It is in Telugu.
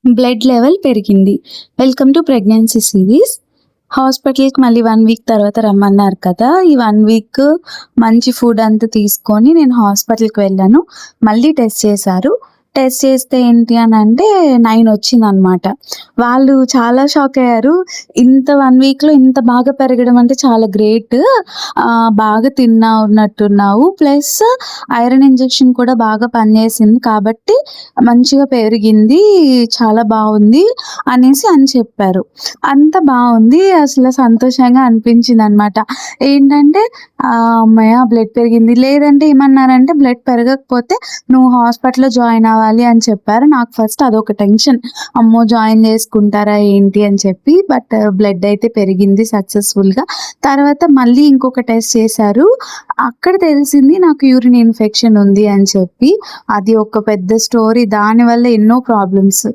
బ్లడ్ లెవెల్ పెరిగింది. Welcome to pregnancy series. హాస్పిటల్‌కి మళ్ళీ 1 వీక్ తర్వాత రమ్మన్నారు కదా! ఈ 1 వీక్ మంచి ఫుడ్ అంతా తీసుకొని నేను హాస్పిటల్‌కి వెళ్ళాను. మళ్ళీ టెస్ట్ చేశారు. టెస్ట్ చేస్తే ఏంటి అనంటే 9 వచ్చిందనమాట. వాళ్ళు చాలా షాక్ అయ్యారు. ఇంత 1 వీక్‌లో ఇంత బాగా పెరగడం అంటే చాలా గ్రేట్. బాగా తిన్నట్టున్నావు. ప్లస్ ఐరన్ ఇంజెక్షన్ కూడా బాగా పనిచేసింది కాబట్టి మంచిగా పెరిగింది. చాలా బావుంది అనేసి అని చెప్పారు. అంతా బావుంది. అసలు సంతోషంగా అనిపించిందనమాట. ఏంటంటే హమ్మయ్య! బ్లడ్ పెరిగింది. లేదంటే ఏమన్నారంటే బ్లడ్ పెరగకపోతే నువ్వు హాస్పిటల్‌లో జాయిన్ అవ్వాలి అని చెప్పారు. నాకు ఫస్ట్ అదొక టెన్షన్. అమ్మో! జాయిన్ చేసుకుంటారా ఏంటి అని చెప్పి. బట్ బ్లడ్ అయితే పెరిగింది సక్సెస్‌ఫుల్‌గా. తర్వాత మళ్ళీ ఇంకొక టెస్ట్ చేశారు. అక్కడ తెలిసింది నాకు యూరిన్ ఇన్ఫెక్షన్ ఉంది అని చెప్పి. అది ఒక పెద్ద స్టోరీ. దానివల్ల ఎన్నో ప్రాబ్లమ్స్.